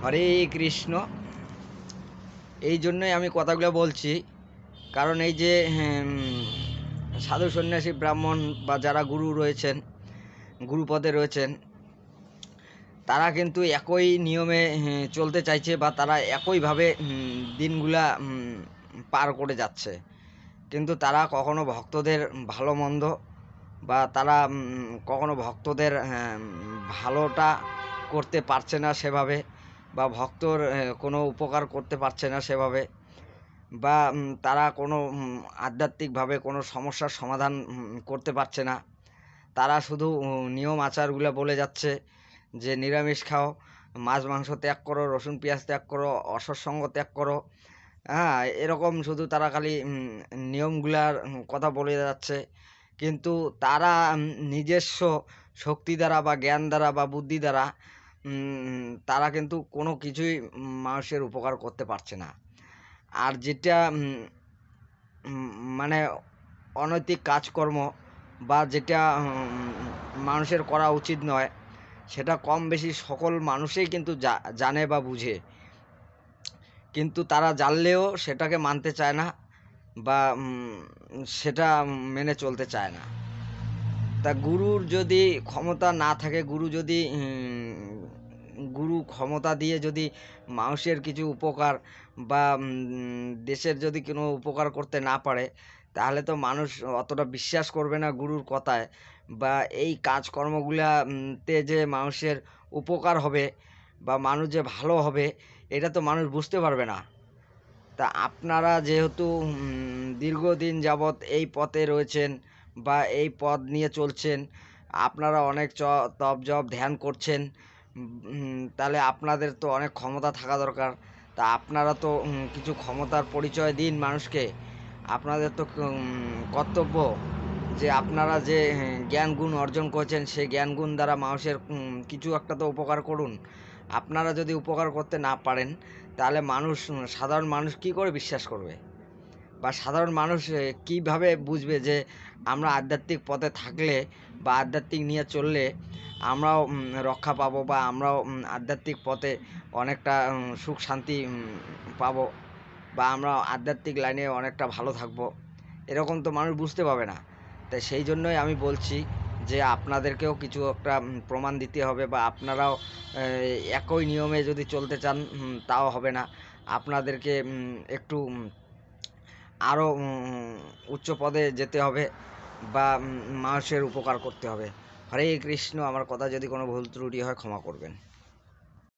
হরে কৃষ্ণ। এই জন্যই আমি কথাগুলো বলছি, কারণ এই যে সাধু সন্ন্যাসী ব্রাহ্মণ বা যারা গুরু রয়েছেন, গুরুপদে রয়েছেন, তারা কিন্তু একই নিয়মে চলতে চাইছে বা তারা একইভাবে দিনগুলা পার করে যাচ্ছে। কিন্তু তারা কখনো ভক্তদের ভালো মন্দ বা তারা কখনো ভক্তদের ভালোটা করতে পারছে না সেভাবে, বা ভক্তর কোনো উপকার করতে পারছে না সেভাবে, বা তারা কোনো আধ্যাত্মিকভাবে কোনো সমস্যার সমাধান করতে পারছে না। তারা শুধু নিয়ম আচারগুলো বলে যাচ্ছে যে নিরামিষ খাও, মাছ মাংস ত্যাগ করো, রসুন পেঁয়াজ ত্যাগ করো, অসৎসঙ্গ ত্যাগ করো। হ্যাঁ, এরকম শুধু তারা খালি নিয়মগুলার কথা বলে যাচ্ছে। কিন্তু তারা নিজস্ব শক্তি দ্বারা বা জ্ঞান দ্বারা বা বুদ্ধি দ্বারা তারা কিন্তু কোনো কিছুই মানুষের উপকার করতে পারছে না। আর যেটা মানে অনৈতিক কাজকর্ম বা যেটা মানুষের করা উচিত নয়, সেটা কম বেশি সকল মানুষই কিন্তু জানে বা বুঝে, কিন্তু তারা জানলেও সেটাকে মানতে চায় না বা সেটা মেনে চলতে চায় না। তা গুরুর যদি ক্ষমতা না থাকে, গুরু ক্ষমতা দিয়ে যদি মানুষের কিছু উপকার বা দেশের যদি কোনো উপকার করতে না পারে, তাহলে তো মানুষ অতটা বিশ্বাস করবে না গুরুর কথায়, বা এই কাজকর্মগুলাতে যে মানুষের উপকার হবে বা মানুষ যে ভালো হবে, এটা তো মানুষ বুঝতে পারবে না। তা আপনারা যেহেতু দীর্ঘদিন যাবৎ এই পথে রয়েছেন বা এই পথ নিয়ে চলছেন, আপনারা অনেক তপ জপ ধ্যান করছেন, তাহলে আপনাদের তো অনেক ক্ষমতা থাকা দরকার। তা আপনারা তো কিছু ক্ষমতার পরিচয় দিন মানুষকে। আপনাদের তো কর্তব্য যে আপনারা যে জ্ঞান গুণ অর্জন করেছেন, সেই জ্ঞান গুণ দ্বারা মানুষের কিছু একটা তো উপকার করুন। আপনারা যদি উপকার করতে না পারেন, তাহলে সাধারণ মানুষ কি করে বিশ্বাস করবে, বা সাধারণ মানুষ কিভাবে বুঝবে যে আমরা আধ্যাত্মিক পথে থাকলে বা আধ্যাত্মিক নিয়ে চললে আমরাও রক্ষা পাবো, বা আমরাও আধ্যাত্মিক পথে অনেকটা সুখ শান্তি পাবো, বা আমরা আধ্যাত্মিক লাইনে অনেকটা ভালো থাকবো? এরকম তো মানুষ বুঝতে পারবে না। তাই সেই জন্যই আমি বলছি যে আপনাদেরকেও কিছু একটা প্রমাণ দিতে হবে, বা আপনারাও একই নিয়মে যদি চলতে চান তাও হবে না। আপনাদেরকে একটু আরও উচ্চ পদে যেতে হবে বা মানুষের উপকার করতে হবে। হরে কৃষ্ণ। আমার কথা যদি কোনো ভুল ত্রুটি হয় ক্ষমা করবেন।